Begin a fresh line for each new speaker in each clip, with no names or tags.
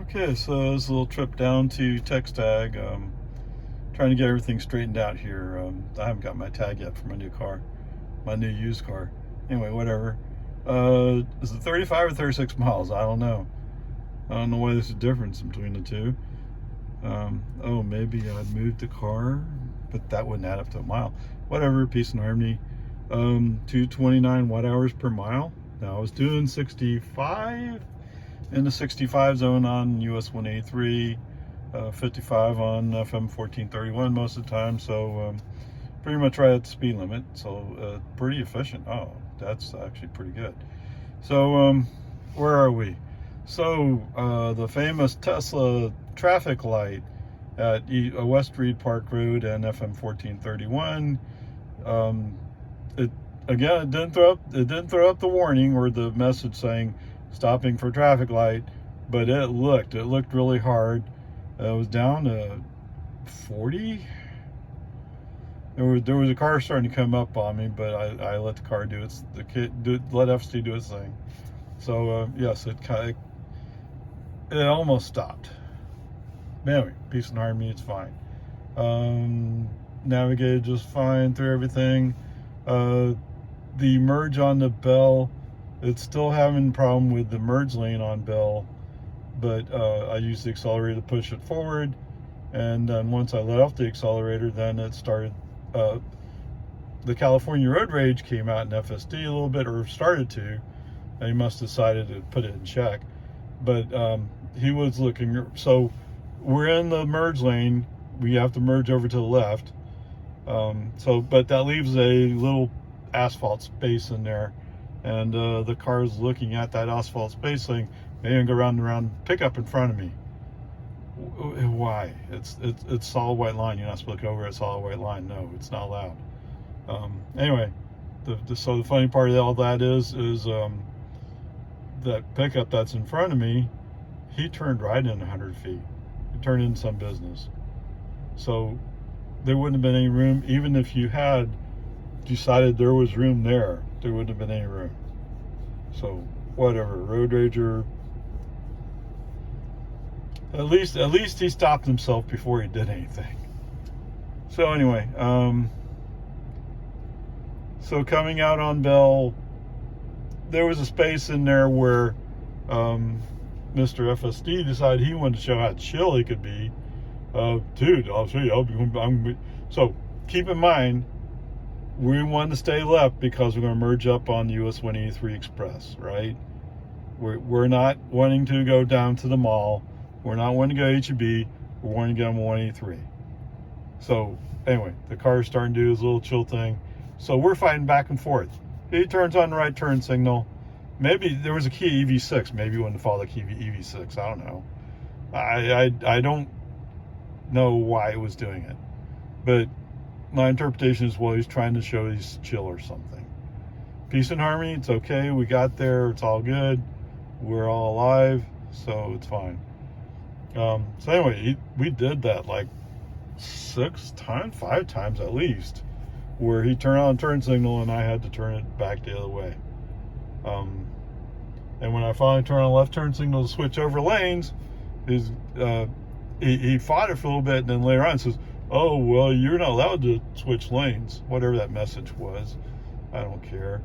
Okay, so this little trip down to TxTag, trying to get everything straightened out here. I haven't got my tag yet for my new car, my new used car. Anyway, whatever. Is it 35 or 36 miles? I don't know. I don't know why there's a difference between the two. Oh, maybe I'd moved the car, but that wouldn't add up to a mile. Whatever, peace and harmony. 229 watt hours per mile. Now I was doing 65 in the 65 zone on US 183, 55 on FM 1431 most of the time, so pretty much right at the speed limit, so pretty efficient. Oh, that's actually pretty good. So where are we? So the famous Tesla traffic light at West Reed Park Road and FM 1431, it didn't throw up the warning or the message saying stopping for traffic light, but it looked really hard. It was down to 40. There was a car starting to come up on me, but I let the car do its let FSD do its thing. So yes, it almost stopped. Anyway, peace and harmony, it's fine. Navigated just fine through everything. The merge on the Bell, it's still having a problem with the merge lane on Bell, but I used the accelerator to push it forward, and then once I let off the accelerator, then it started, the California road rage came out in FSD a little bit, or started to, and he must have decided to put it in check. But he was looking, so we're in the merge lane, we have to merge over to the left, but that leaves a little asphalt space in there, and the car is looking at that asphalt space saying, maybe go round and round, pick up in front of me. Why? It's solid white line. You're not supposed to go over a solid white line. No, it's not allowed. Anyway, so the funny part of all that is that pickup that's in front of me, he turned right in 100 feet. He turned in some business. So there wouldn't have been any room, even if you had decided there was room there wouldn't have been any room. So whatever, road rager. At least he stopped himself before he did anything. So anyway, so coming out on Bell, there was a space in there where Mr. FSD decided he wanted to show how chill he could be. Dude, I'll show you. So keep in mind, we want to stay left because we're going to merge up on US 183 Express, right? We're not wanting to go down to the mall. We're not wanting to go HEB. We're wanting to get on 183. So anyway, the car's starting to do his little chill thing. So we're fighting back and forth. He turns on the right turn signal. Maybe there was a Kia EV6. Maybe he wanted to follow the Kia EV6. I don't know. I don't know why it was doing it, but my interpretation is, well, he's trying to show he's chill or something. Peace and harmony, it's okay. We got there. It's all good. We're all alive, so it's fine. So anyway, we did that like 5 times at least, where he turned on turn signal and I had to turn it back the other way. And when I finally turned on left turn signal to switch over lanes, he fought it for a little bit, and then later on says, oh, well, you're not allowed to switch lanes, whatever that message was. I don't care.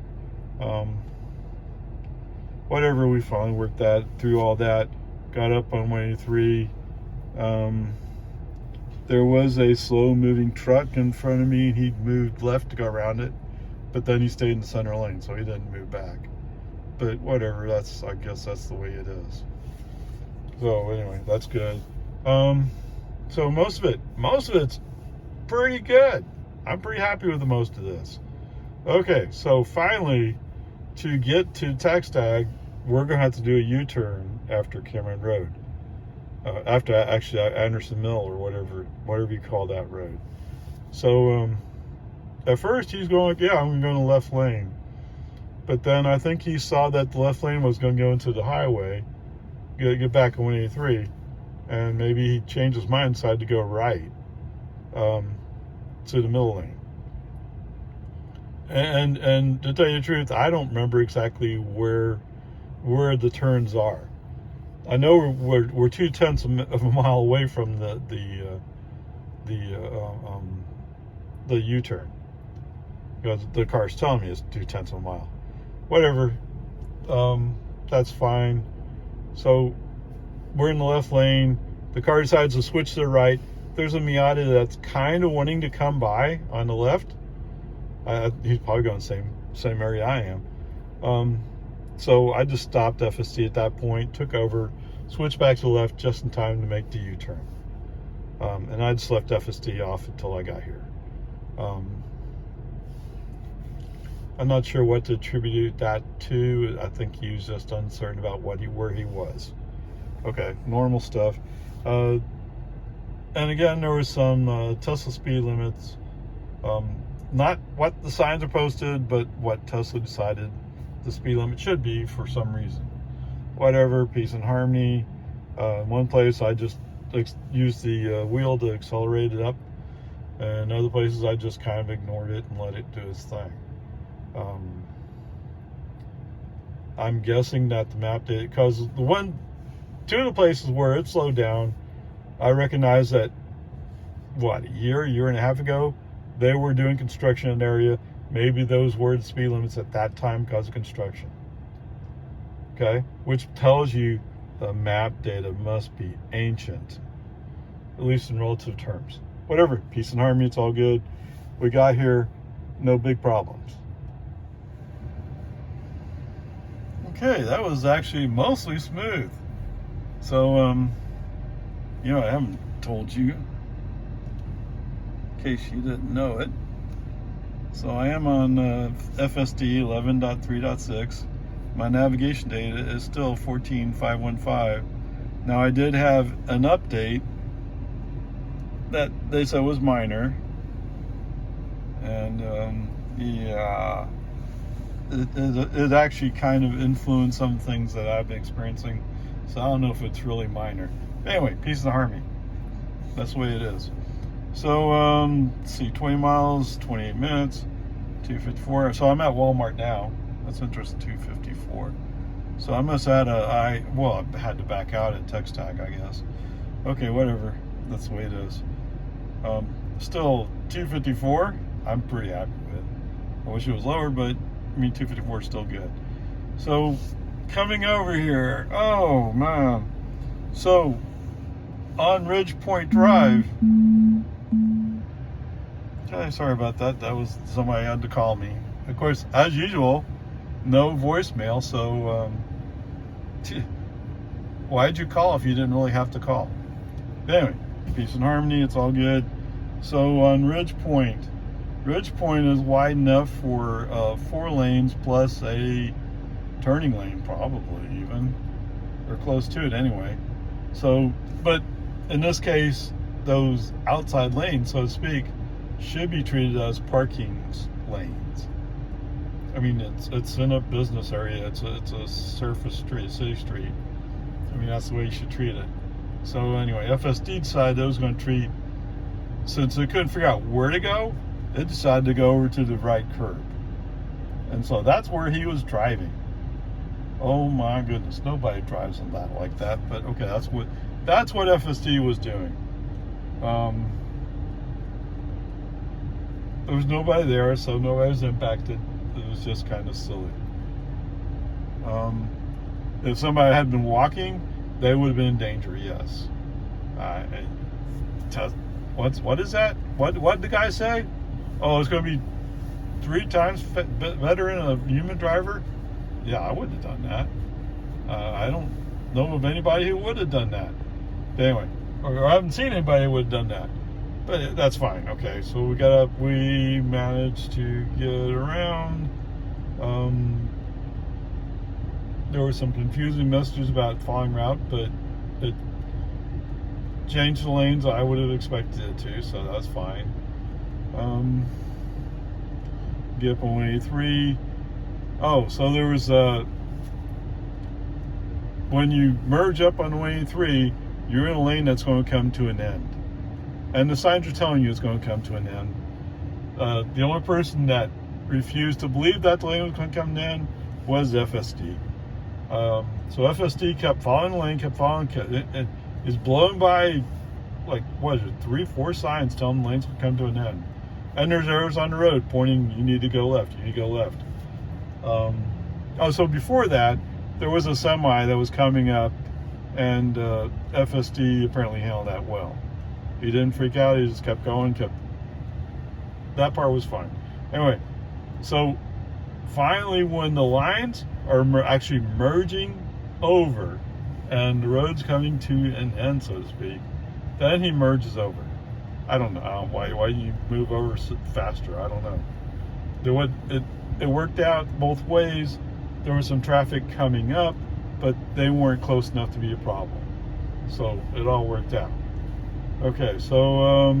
Whatever, we finally worked through all that, got up on 183. There was a slow moving truck in front of me, and he moved left to go around it, but then he stayed in the center lane, so he didn't move back. But whatever, I guess that's the way it is. So anyway, that's good. So most of it's pretty good. I'm pretty happy with the most of this. Okay, so finally, to get to TxTag, we're gonna have to do a U-turn after Cameron Road, after actually Anderson Mill, or whatever you call that road. So at first he's going, yeah, I'm gonna go in the left lane, but then I think he saw that the left lane was going to go into the highway, get back on 183. And maybe he changed his mind and decided to go right to the middle lane. And to tell you the truth, I don't remember exactly where the turns are. I know we're 0.2 of a mile away from the U-turn, because the car's telling me it's 0.2 of a mile. Whatever, that's fine. So we're in the left lane. The car decides to switch to the right. There's a Miata that's kind of wanting to come by on the left. He's probably going the same area I am. So I just stopped FSD at that point, took over, switched back to the left just in time to make the U-turn. And I just left FSD off until I got here. I'm not sure what to attribute that to. I think he was just uncertain about where he was. Okay, normal stuff. And again, there was some Tesla speed limits. Not what the signs are posted, but what Tesla decided the speed limit should be for some reason. Whatever, peace and harmony. In one place, I just used the wheel to accelerate it up. And other places, I just kind of ignored it and let it do its thing. I'm guessing that the map did, because two of the places where it slowed down, I recognize that, a year and a half ago, they were doing construction in an area. Maybe those were the speed limits at that time because of construction. Okay, which tells you the map data must be ancient, at least in relative terms. Whatever, peace and harmony, it's all good. We got here, no big problems. Okay, that was actually mostly smooth. So, I haven't told you, in case you didn't know it. So I am on FSD 11.3.6. My navigation data is still 14.515. Now I did have an update that they said was minor, and it actually kind of influenced some things that I've been experiencing. So I don't know if it's really minor. Anyway, peace and harmony. That's the way it is. So, let's see, 20 miles, 28 minutes, 2:54. So I'm at Walmart now. That's interesting, 2:54. So I must have I had to back out at TxTag, I guess. Okay, whatever. That's the way it is. Still 2:54. I'm pretty happy with. I wish it was lower, but 2:54 is still good. So coming over here, oh man. So on Ridgepoint Drive. Okay, sorry about that. That was somebody had to call me. Of course, as usual, no voicemail. So why'd you call if you didn't really have to call? But anyway, peace and harmony. It's all good. So on Ridgepoint is wide enough for 4 lanes plus a turning lane, probably even, or close to it anyway. So, but in this case, those outside lanes, so to speak, should be treated as parking lanes. I mean, it's in a business area. It's a surface street, city street. I mean, that's the way you should treat it. So anyway, FSD decided it was going to treat, since they couldn't figure out where to go, it decided to go over to the right curb. And so that's where he was driving. Oh my goodness, nobody drives on that like that. But okay, that's what FSD was doing. There was nobody there, so nobody was impacted. It was just kind of silly. If somebody had been walking, they would have been in danger, yes. What is that? What did the guy say? Oh, it's going to be 3 times better than a human driver? Yeah, I wouldn't have done that. I don't know of anybody who would have done that. But anyway, or I haven't seen anybody who would have done that. But that's fine. Okay, so we managed to get around. There were some confusing messages about following route, but it changed the lanes I would have expected it to, so that's fine. Get up on 183. Oh, so there was when you merge up on 183, you're in a lane that's going to come to an end. And the signs are telling you it's going to come to an end. The only person that refused to believe that the lane was going to come to an end was FSD. So FSD kept following the lane, it is blowing by, like, what is it, 3-4 signs telling the lanes would come to an end. And there's arrows on the road pointing, you need to go left, you need to go left. So before that, there was a semi that was coming up, and FSD apparently handled that well. He didn't freak out, he just kept going, that part was fine. Anyway, so finally when the lines are actually merging over and the road's coming to an end, so to speak, then he merges over. I don't know why you move over faster. I don't know. It worked out both ways. There was some traffic coming up, but they weren't close enough to be a problem. So it all worked out. Okay, so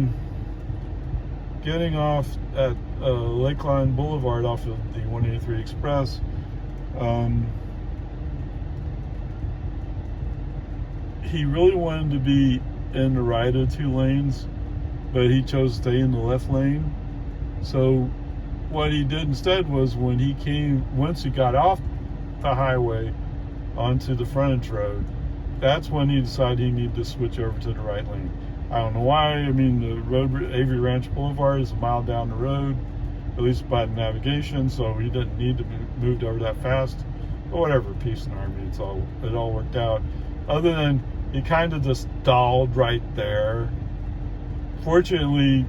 getting off at Lakeline Boulevard off of the 183 Express, he really wanted to be in the right of 2 lanes, but he chose to stay in the left lane. So what he did instead was, once he got off the highway onto the frontage road, that's when he decided he needed to switch over to the right lane. I don't know why. I mean, the road, Avery Ranch Boulevard, is a mile down the road, at least by the navigation, so he didn't need to be moved over that fast. But whatever, peace and harmony, it all worked out. Other than he kind of just stalled right there. Fortunately,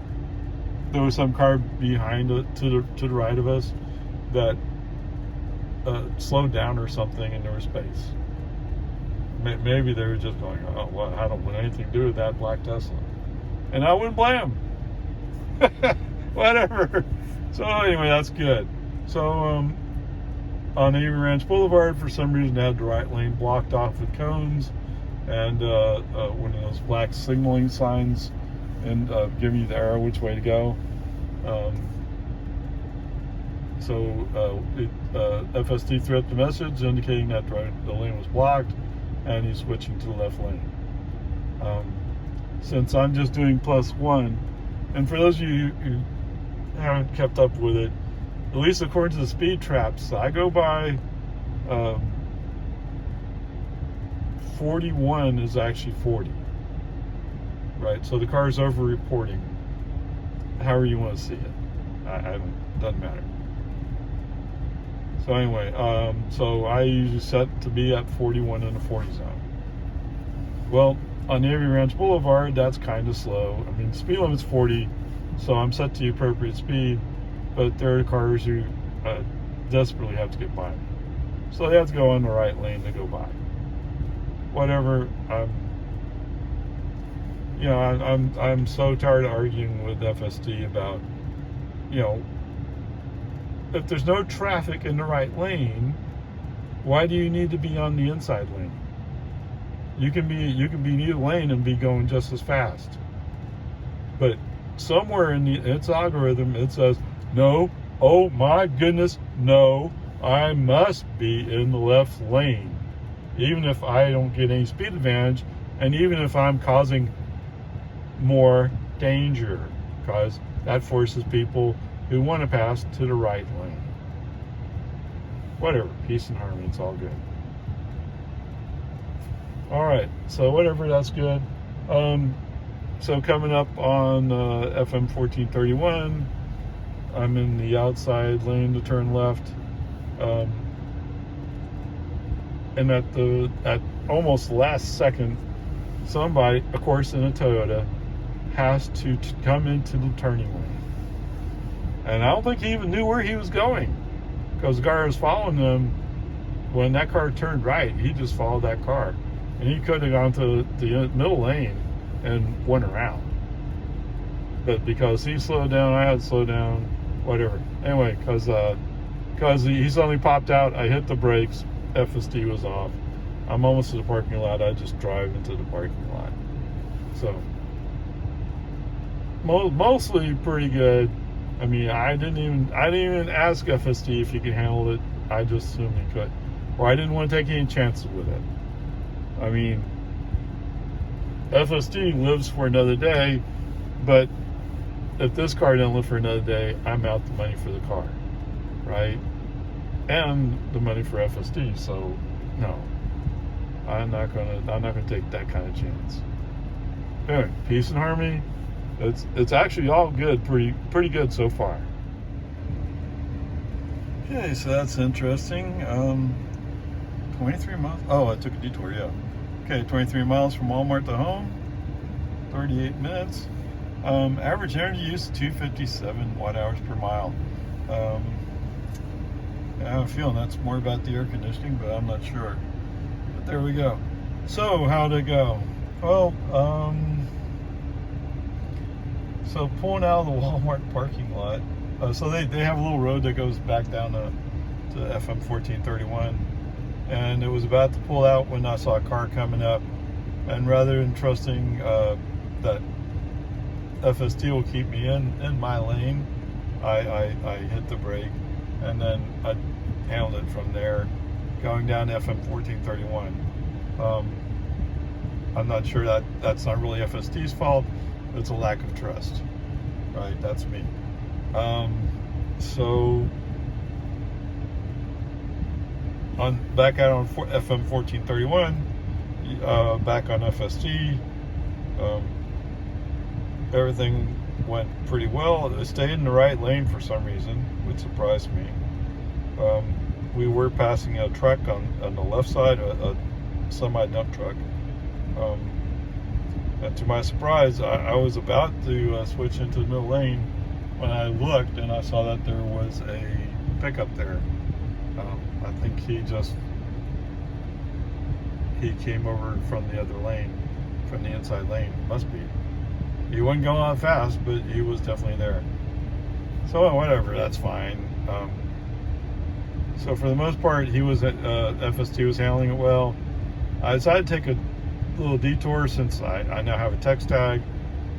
there was some car behind it to the right of us that slowed down or something, and there was space. Maybe they were just going, oh, well, I don't want anything to do with that black Tesla. And I wouldn't blame them. Whatever. So anyway, that's good. So on Avery Ranch Boulevard, for some reason, they had the right lane blocked off with cones and one of those black signaling signs, and giving you the arrow which way to go. FSD threw the message indicating that the lane was blocked, and he's switching to the left lane. Since I'm just doing +1, and for those of you who haven't kept up with it, at least according to the speed traps, I go by 41 is actually 40. Right, so the car is over-reporting. However you want to see it, doesn't matter. So anyway, so I usually set to be at 41 in the 40 zone. Well, on the Avery Ranch Boulevard, that's kind of slow. I mean, the speed limit's 40, so I'm set to the appropriate speed, but there are cars who desperately have to get by me. So they have to go on the right lane to go by. Whatever, I'm so tired of arguing with FSD about, if there's no traffic in the right lane, why do you need to be on the inside lane? You can be in either lane and be going just as fast. But somewhere in its algorithm, it says, no, oh my goodness, no, I must be in the left lane, even if I don't get any speed advantage, and even if I'm causing more danger, because that forces people who want to pass to the right lane. Whatever, peace and harmony, it's all good. All right, so whatever, that's good. So coming up on FM 1431, I'm in the outside lane to turn left, and at almost the last second, somebody, of course in a Toyota, has to come into the turning lane. And I don't think he even knew where he was going, because the guy was following him. When that car turned right, he just followed that car, and he could have gone to the middle lane and went around. But because he slowed down, I had to slow down, whatever. Anyway, because he suddenly popped out, I hit the brakes, FSD was off. I'm almost to the parking lot. I just drive into the parking lot. So mostly pretty good. I mean, I didn't even ask FSD if he could handle it. I just assumed he could, or I didn't want to take any chances with it. I mean, FSD lives for another day, but if this car didn't live for another day, I'm out the money for the car, right? And the money for FSD. So no, I'm not gonna take that kind of chance. Anyway, peace and harmony. It's actually all good, pretty good so far. Okay, so that's interesting. 23 miles. Oh, I took a detour. Yeah. Okay, 23 miles from Walmart to home. 38 minutes. Average energy use 257 watt hours per mile. I have a feeling that's more about the air conditioning, but I'm not sure. But there we go. So how'd it go? Well, so pulling out of the Walmart parking lot. So they have a little road that goes back down to FM 1431, and it was about to pull out when I saw a car coming up, and rather than trusting that FSD will keep me in my lane, I hit the brake, and then I handled it from there, going down to FM 1431. I'm not sure that's not really FSD's fault. It's a lack of trust, right? That's me. So back out on FM 1431, back on FSD, everything went pretty well. It stayed in the right lane for some reason, which surprised me. We were passing a truck on the left side, a semi-dump truck. And to my surprise, I was about to switch into the middle lane when I looked and I saw that there was a pickup there. I think he came over from the other lane, from the inside lane. Must be. He wasn't going on fast, but he was definitely there. So whatever, that's fine. So for the most part, FST was handling it well. I decided to take a little detour since I now have a TxTag.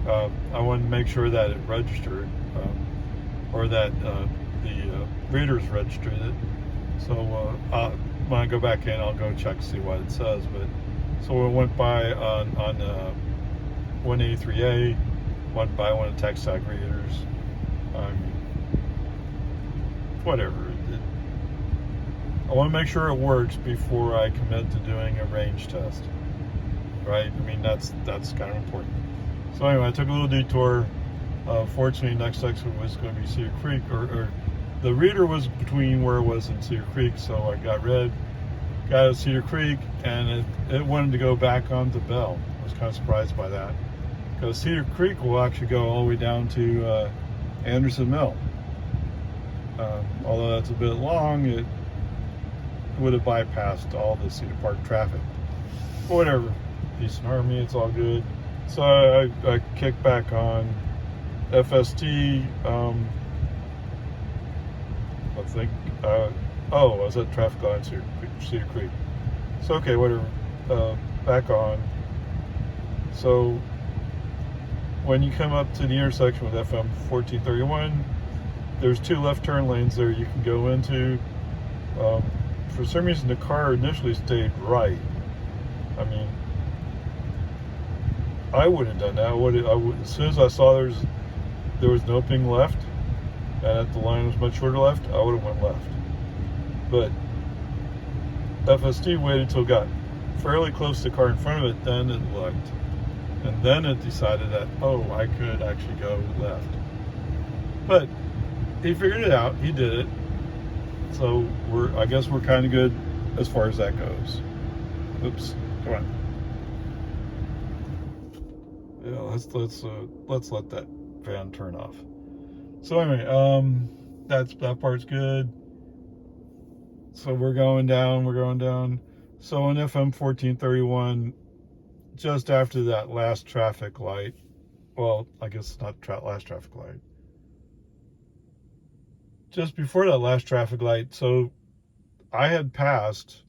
I wanted to make sure that it registered, or that the readers registered it. So when I go back in, I'll go check to see what it says. But so we went by on 183A, went by one of the TxTag readers. Whatever. I want to make sure it works before I commit to doing a range test. Right? I mean, that's kind of important. So anyway, I took a little detour. Fortunately, next section was going to be Cedar Creek, or the reader was between where it was in Cedar Creek, so I got out of Cedar Creek, and it wanted to go back onto Bell. I was kind of surprised by that, because Cedar Creek will actually go all the way down to Anderson Mill. Although that's a bit long, it would have bypassed all the Cedar Park traffic. But whatever, peace and harmony, it's all good. So I kicked back on FST. I think, I was at traffic light in Cedar Creek. So okay, whatever, back on. So when you come up to the intersection with FM 1431, there's two left turn lanes there you can go into. For some reason, the car initially stayed right. I mean, I would have done that. As soon as I saw there was an opening left, and that the line was much shorter left, I would have went left. But FSD waited until it got fairly close to the car in front of it, then it looked. And then it decided that, I could actually go left. But he figured it out. He did it. So I guess we're kind of good as far as that goes. Oops, come on. Yeah, let's let that fan turn off. So anyway, that part's good. So we're going down. So in FM 1431, just after that last traffic light, well, I guess not last traffic light. Just before that last traffic light, so I had passed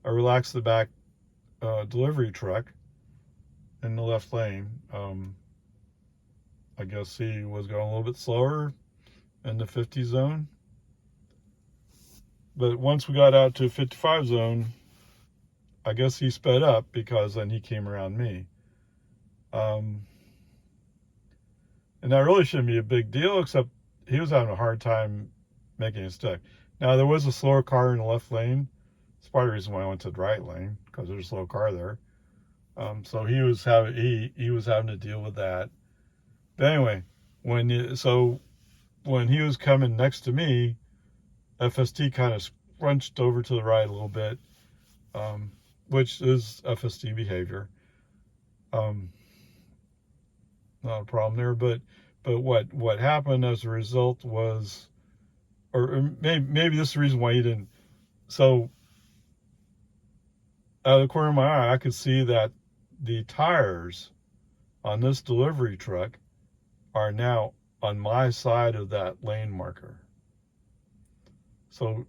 a relax the back delivery truck in the left lane. I guess he was going a little bit slower in the 50 zone. But once we got out to 55 zone, I guess he sped up because then he came around me. And that really shouldn't be a big deal, except he was having a hard time making it stick. Now, there was a slower car in the left lane, It's part of the reason why I went to the right lane, because there's a slow car there. So he was having to deal with that. But anyway, when he was coming next to me, FSD kind of scrunched over to the right a little bit, which is FSD behavior. Not a problem there, but what happened as a result was, or maybe this is the reason why he didn't. So out of the corner of my eye, I could see that the tires on this delivery truck are now on my side of that lane marker. So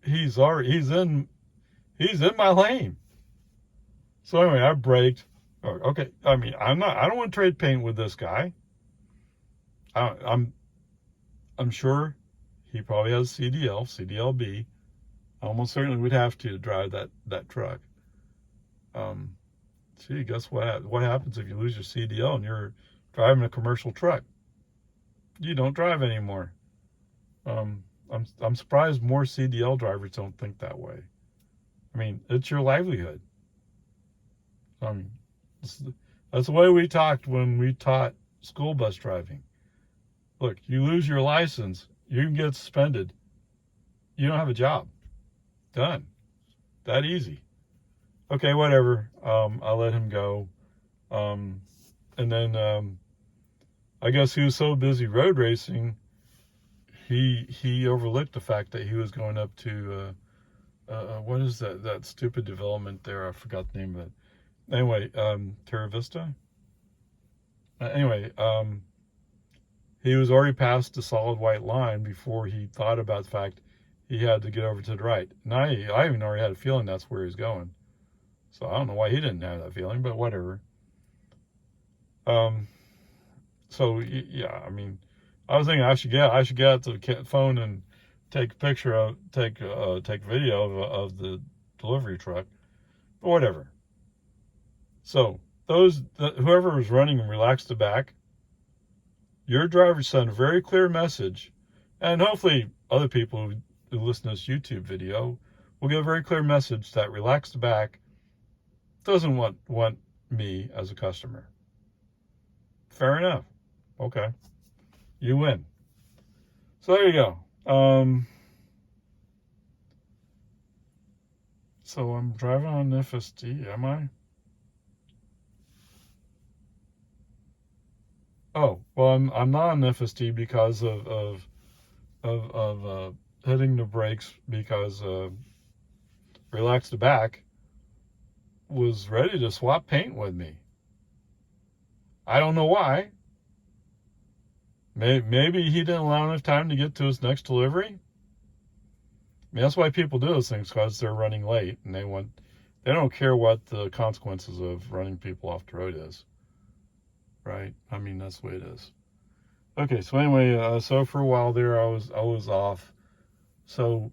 he's in my lane. So anyway, I braked. Okay, I mean, I don't want to trade paint with this guy. I'm sure he probably has CDLB. I almost certainly would have to drive that truck. Gee, guess what happens if you lose your CDL and you're driving a commercial truck? You don't drive anymore. I'm surprised more CDL drivers don't think that way. I mean, it's your livelihood. That's the way we talked when we taught school bus driving. Look, you lose your license, you can get suspended. You don't have a job. Done. That easy. Okay, whatever. I let him go. And then I guess he was so busy road racing, he overlooked the fact that he was going up to what is that stupid development there? I forgot the name of it. Anyway, Terra Vista. Anyway, he was already past the solid white line before he thought about the fact he had to get over to the right. And I even already had a feeling that's where he's going. So I don't know why he didn't have that feeling, but whatever. So yeah, I mean, I was thinking I should get out the phone and take a picture take video of the delivery truck, but whatever. So whoever was running and relaxed the back, your driver sent a very clear message, and hopefully other people who listen to this YouTube video will get a very clear message that relax the back doesn't want me as a customer. Fair enough. Okay. You win. So there you go. So I'm driving on FSD, am I? Oh, well, I'm not on FSD because of hitting the brakes, because Relax the Back was ready to swap paint with me. I don't know why. Maybe he didn't allow enough time to get to his next delivery. I mean, that's why people do those things, because they're running late and they don't care what the consequences of running people off the road is. Right? I mean, that's the way it is. Okay, so anyway, so for a while there, I was off. So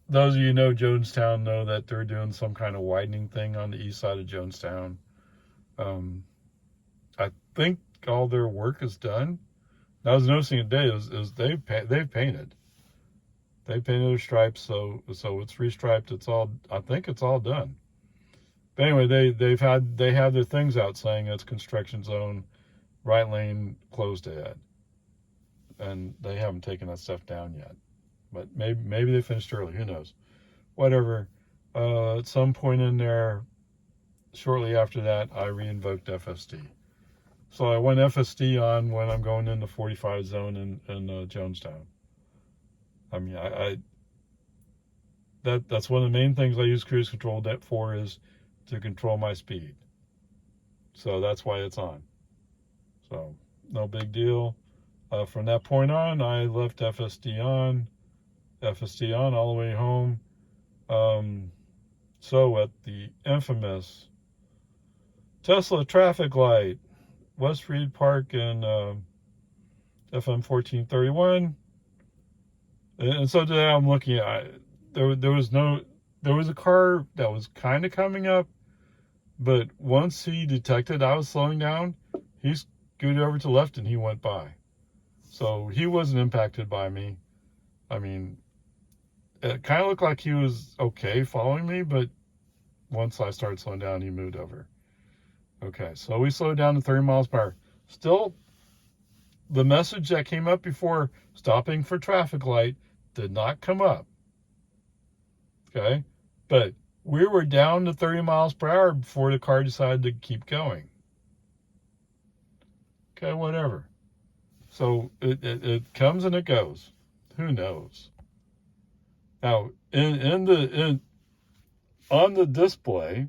those of you who know Jonestown know that they're doing some kind of widening thing on the east side of Jonestown. I think all their work is done. I was noticing today is they've painted. They painted their stripes, so it's restriped. I think it's all done. But anyway, they have their things out saying it's construction zone, right lane closed ahead, and they haven't taken that stuff down yet. But maybe they finished early. Who knows? Whatever. At some point in there, shortly after that, I reinvoked FSD. So I went FSD on when I'm going in the 45 zone in Jonestown. I mean, that's one of the main things I use cruise control for, is to control my speed. So that's why it's on. So no big deal. From that point on, I left FSD on all the way home. So at the infamous Tesla traffic light, West Reed Park and FM 1431. And so today I'm looking at, there was a car that was kind of coming up, but once he detected I was slowing down, he scooted over to the left and he went by. So he wasn't impacted by me. I mean, It kind of looked like he was okay following me, but once I started slowing down, he moved over. Okay, so we slowed down to 30 miles per hour. Still, the message that came up before stopping for traffic light did not come up. Okay, but we were down to 30 miles per hour before the car decided to keep going. Okay, whatever. So it comes and it goes. Who knows? Now, on the display,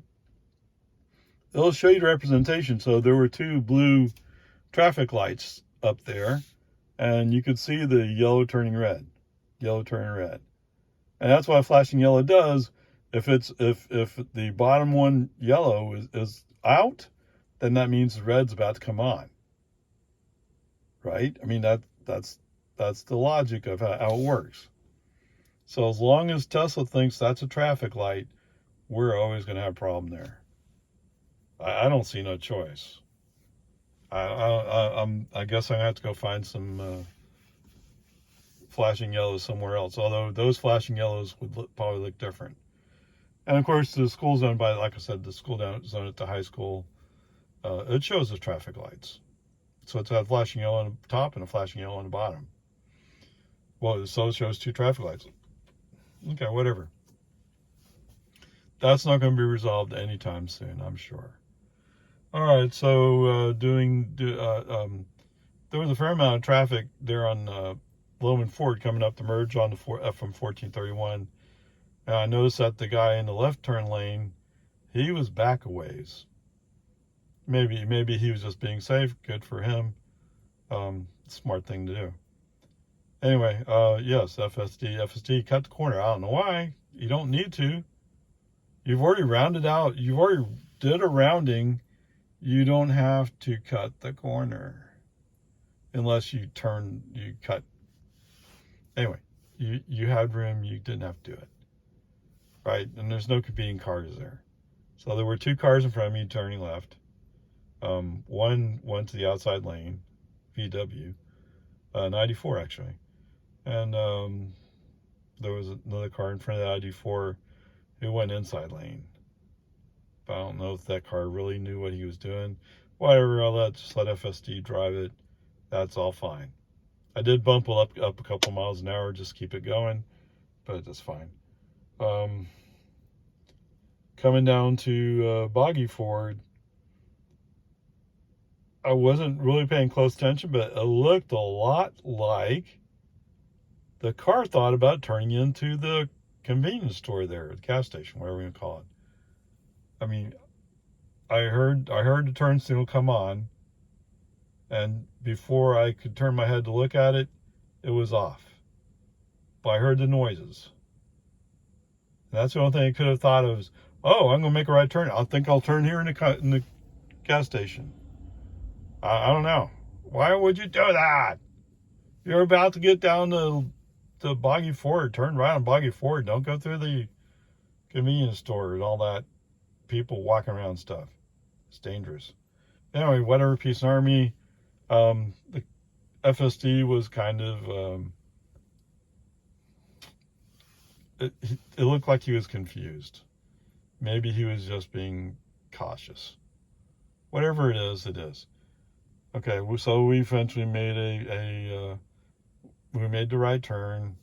it'll show you the representation. So there were two blue traffic lights up there, and you could see the yellow turning red. And that's what flashing yellow does. If the bottom one yellow is out, then that means the red's about to come on. Right? I mean that's the logic of how it works. So as long as Tesla thinks that's a traffic light, we're always going to have a problem there. I don't see no choice. I guess I'm gonna have to go find some flashing yellows somewhere else. Although those flashing yellows would probably look different. And of course, the school zone, like I said, the school zone at the high school, it shows the traffic lights. So it's a flashing yellow on the top and a flashing yellow on the bottom. Well, so it shows two traffic lights. Okay, whatever. That's not going to be resolved anytime soon, I'm sure. All right, so there was a fair amount of traffic there on Loman Ford coming up the merge on the from 1431. And I noticed that the guy in the left turn lane, he was back a ways. Maybe he was just being safe. Good for him. Smart thing to do. Anyway, yes, FSD cut the corner. I don't know why. You don't need to. You've already rounded out. You've already did a rounding. You don't have to cut the corner unless you cut. Anyway, you had room. You didn't have to do it. Right? And there's no competing cars there. So there were two cars in front of me turning left. One went to the outside lane, VW, 94 actually. And there was another car in front of the ID4 who went inside lane. But I don't know if that car really knew what he was doing. Whatever, just let FSD drive it. That's all fine. I did bump up a couple miles an hour, just keep it going, but that's fine. Coming down to Boggy Ford, I wasn't really paying close attention, but it looked a lot like the car thought about turning into the convenience store there, the gas station, whatever you call it. I mean, I heard the turn signal come on, and before I could turn my head to look at it, it was off. But I heard the noises. And that's the only thing I could have thought of is, oh, I'm going to make a right turn. I think I'll turn here in the gas station. I don't know. Why would you do that? You're about to get down to Boggy Ford. Turn right on Boggy Ford. Don't go through the convenience store and all that people walking around stuff. It's dangerous. Anyway, whatever, peace and army. The FSD was kind of, it looked like he was confused. Maybe he was just being cautious. Whatever it is, it is. Okay, so we eventually made we made the right turn.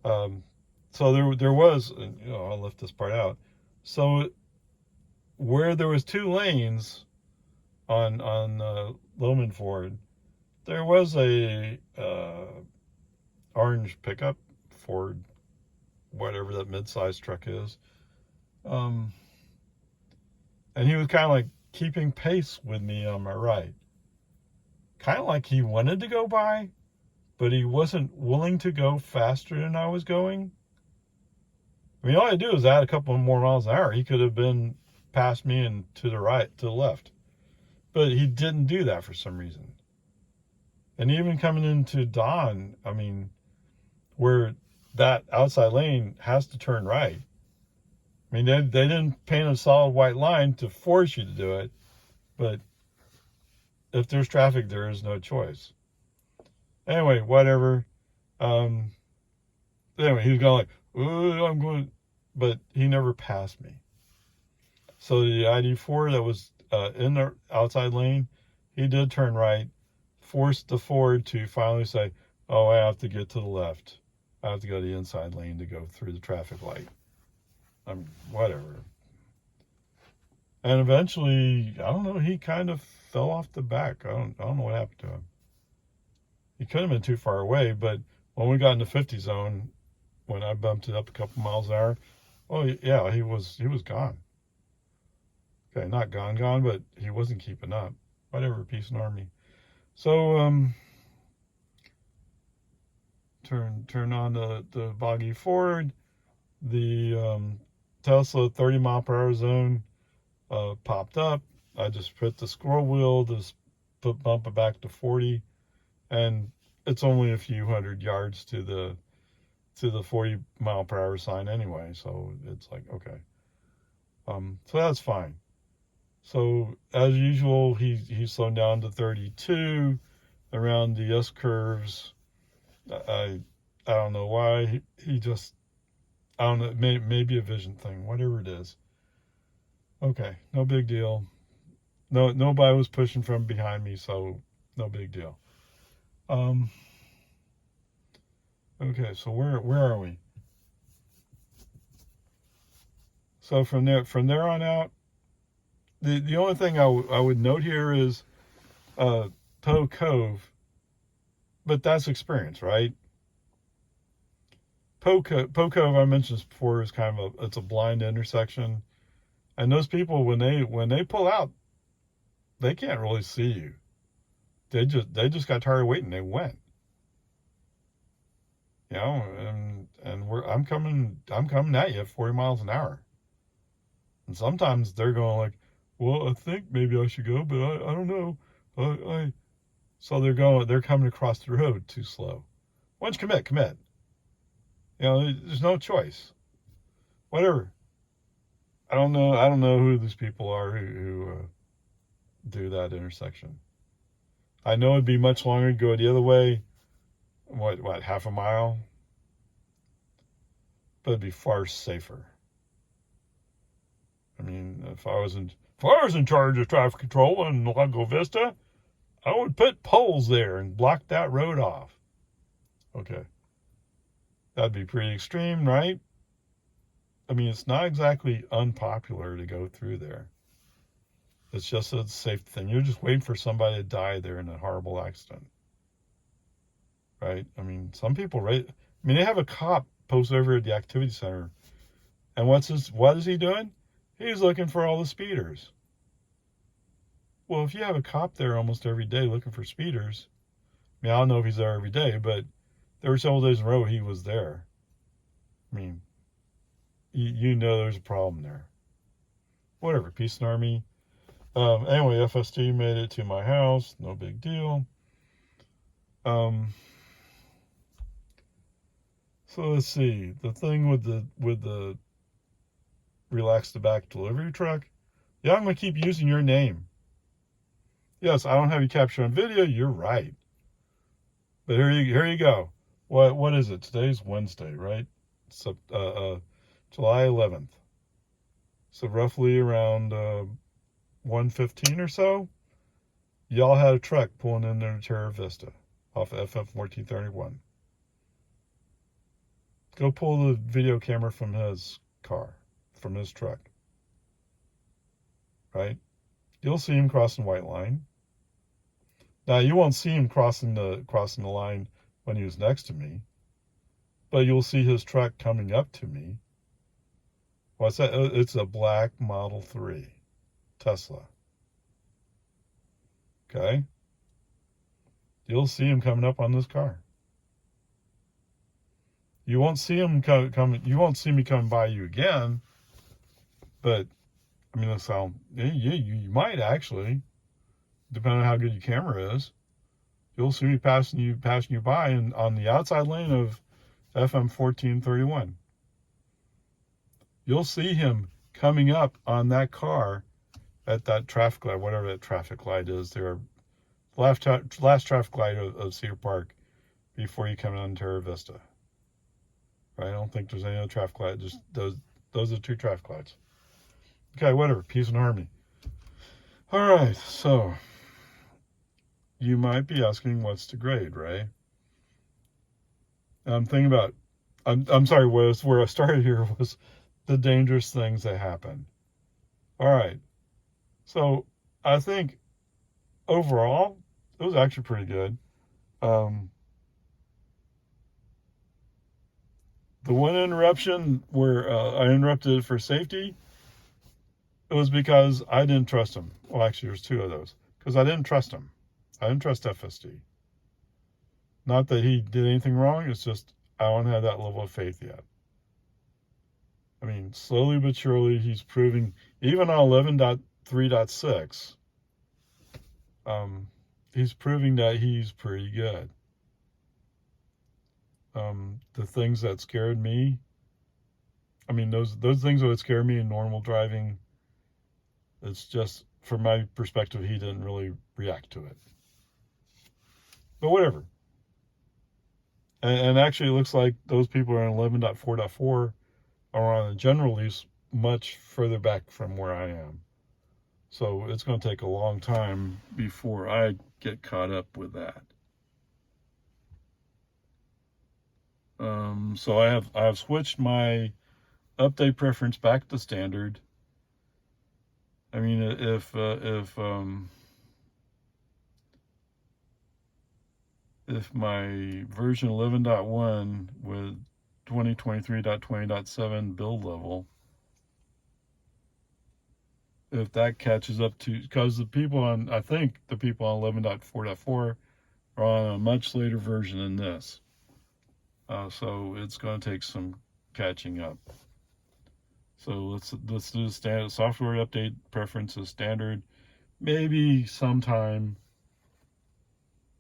So there was, I'll lift this part out. So where there was two lanes on Loman Ford, there was a orange pickup, Ford, whatever that mid-sized truck is. And he was kind of like keeping pace with me on my right. Kind of like he wanted to go by, but he wasn't willing to go faster than I was going. I mean, all I had to do was add a couple more miles an hour. He could have been past me and to the right, to the left. But he didn't do that for some reason. And even coming into Dawn, I mean, where that outside lane has to turn right. I mean, they didn't paint a solid white line to force you to do it, but if there's traffic, there is no choice. Anyway, whatever. Anyway, he was going like, I'm going, but he never passed me. So the ID4 that was in the outside lane, he did turn right, forced the Ford to finally say, oh, I have to get to the left. I have to go to the inside lane to go through the traffic light. Whatever. And eventually, I don't know, he kind of fell off the back. I don't know what happened to him. He couldn't have been too far away, but when we got in the 50 zone, when I bumped it up a couple miles an hour, oh yeah, he was gone. Okay, not gone, but he wasn't keeping up. Whatever, peace and army. So turn on the boggy Ford. The Tesla 30 mile per hour zone popped up. I just hit the scroll wheel, just bump it back to 40, and it's only a few hundred yards to the 40 mile per hour sign anyway. So it's like, okay. So that's fine. So as usual, he's slowed down to 32 around the S curves. I don't know why. He just, I don't know, maybe a vision thing, whatever it is. Okay, no big deal. No, nobody was pushing from behind me, so no big deal. Okay, so where are we? So from there on out, the only thing I would note here is Poe Cove, but that's experience, right? Poe Cove, I mentioned this before, is kind of it's a blind intersection, and those people when they pull out, they can't really see you. They just got tired of waiting. They went, you know, and I'm coming at you at 40 miles an hour, and sometimes they're going like, well, I think maybe I should go, but I don't know, so they're coming across the road too slow. Once you commit. You know, there's no choice. Whatever. I don't know who these people are who do that intersection. I know it'd be much longer to go the other way. What half a mile? But it'd be far safer. I mean, if I was in charge of traffic control in Lago Vista, I would put poles there and block that road off. Okay. That'd be pretty extreme, right? I mean, it's not exactly unpopular to go through there. It's just a safe thing. You're just waiting for somebody to die there in a horrible accident. Right? I mean, some people, right? I mean, they have a cop posted over at the activity center. And what is he doing? He's looking for all the speeders. Well, if you have a cop there almost every day looking for speeders, I mean, I don't know if he's there every day, but there were several days in a row he was there. I mean, you know there's a problem there. Whatever, peace and army. Anyway, FSD made it to my house. No big deal. So let's see. The thing with the relax the back delivery truck. Yeah, I'm gonna keep using your name. Yes, I don't have you captured on video. You're right. But here you go. What is it? Today's Wednesday, right? So July 11th. So roughly around 1:15 or so, y'all had a truck pulling in there to Terra Vista off of FM 1431. Go pull the video camera from his car, from his truck. Right? You'll see him crossing white line. Now you won't see him crossing the line when he was next to me, but you'll see his truck coming up to me. What's that? It's a black Model 3 Tesla. Okay? You'll see him coming up on this car. You won't see him you won't see me coming by you again, but I mean, you might actually, depending on how good your camera is. You'll see me passing you by on the outside lane of FM 1431. You'll see him coming up on that car at that traffic light, whatever that traffic light is there. Last traffic light of Cedar Park before you come on Terra Vista. Right? I don't think there's any other traffic light. Just those are 2 traffic lights. Okay, whatever. Peace and harmony. All right. So you might be asking, what's the grade, right? I'm thinking about. I'm sorry. Where I started here was the dangerous things that happen. All right. So I think overall it was actually pretty good. Um, the one interruption where I interrupted for safety, it was because I didn't trust him. Well, actually, there's 2 of those because I didn't trust him. I didn't trust FSD. Not that he did anything wrong. It's just I don't have that level of faith yet. I mean, slowly but surely, he's proving, even on 11.3.6, he's proving that he's pretty good. The things that scared me, I mean, those things that would scare me in normal driving, it's just, from my perspective, he didn't really react to it. But whatever. And actually, it looks like those people are in 11.4.4 are on a general lease much further back from where I am. So it's going to take a long time before I get caught up with that. So I have switched my update preference back to standard. I mean, if my version 11.1 with 2023.20.7 build level, if that catches up to, because I think the people on 11.4.4 are on a much later version than this. So it's going to take some catching up. So let's do the standard software update preferences standard. Maybe sometime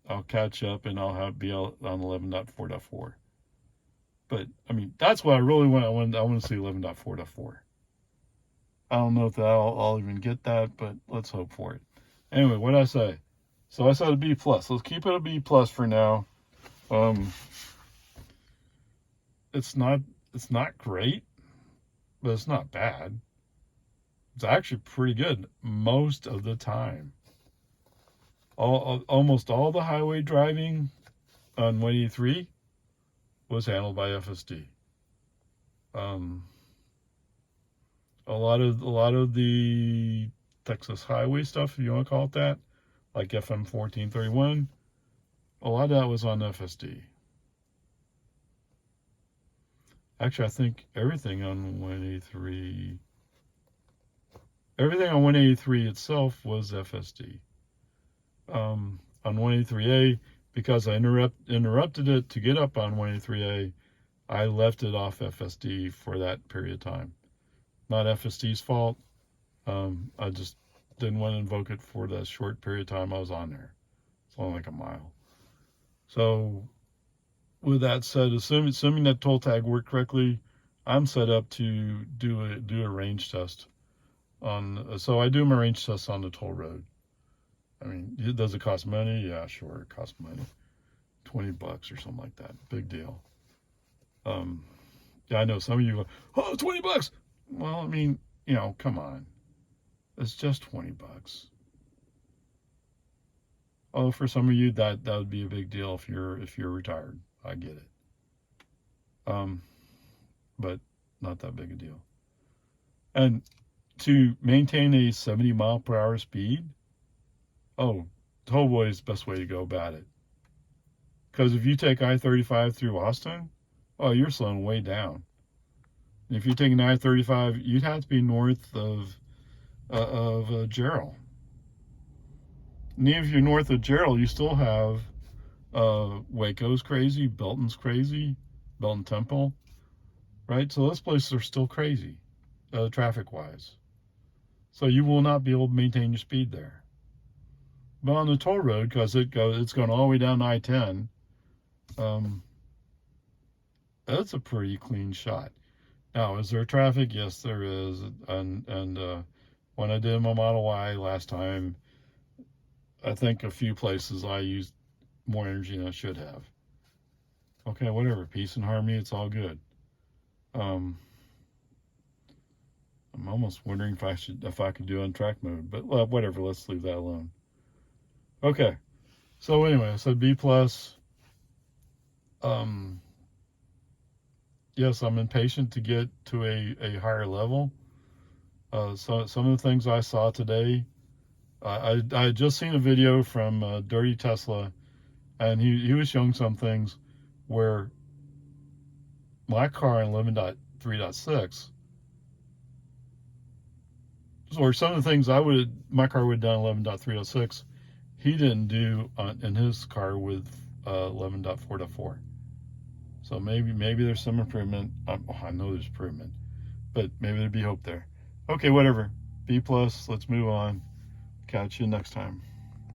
I'll catch up and I'll be on 11.4.4. But I mean, that's what I really want. I want to see 11.4.4. I don't know if I'll even get that, but let's hope for it. Anyway, what did I say? So I said a B plus. Let's keep it a B plus for now. It's not great, but it's not bad. It's actually pretty good most of the time. Almost all the highway driving on 183 was handled by FSD. A lot of the Texas highway stuff, if you want to call it that, like FM 1431, a lot of that was on FSD. Actually, I think everything on 183 itself was FSD. On 183A, because I interrupted it to get up on 183A, I left it off FSD for that period of time. Not FSD's fault. I just didn't want to invoke it for the short period of time I was on there. It's only like a mile. So with that said, assuming that toll tag worked correctly, I'm set up to do a range test on. So I do my range test on the toll road. I mean, does it cost money? Yeah, sure, it costs money. $20 or something like that. Big deal. Yeah, I know some of you go, oh, $20. Well, I mean, come on. It's just $20. Oh, for some of you that would be a big deal if you're retired. I get it. But not that big a deal. And to maintain a 70-mile-per-hour speed, Tollboy is the best way to go about it. Because if you take I-35 through Austin, you're slowing way down. And if you're taking I-35, you'd have to be north of Gerald. And even if you're north of Gerald, you still have Waco's crazy, Belton's crazy, Belton Temple, right? So those places are still crazy, traffic-wise. So you will not be able to maintain your speed there. But on the toll road, because it's going all the way down to I-10, that's a pretty clean shot. Now, is there traffic? Yes, there is. And when I did my Model Y last time, I think a few places I used more energy than I should have. Okay, whatever. Peace and harmony. It's all good. I'm almost wondering if I could do on track mode, but well, whatever. Let's leave that alone. Okay. So anyway, I said B plus. Um, yes, I'm impatient to get to a higher level. So some of the things I saw today, I had just seen a video from Dirty Tesla, and he was showing some things where my car in 11.3.6, or some of the things my car would have done 11.3.6, he didn't do in his car with 11.4.4. So maybe there's some improvement. I know there's improvement, but maybe there'd be hope there. Okay, whatever. B plus. Let's move on. Catch you next time.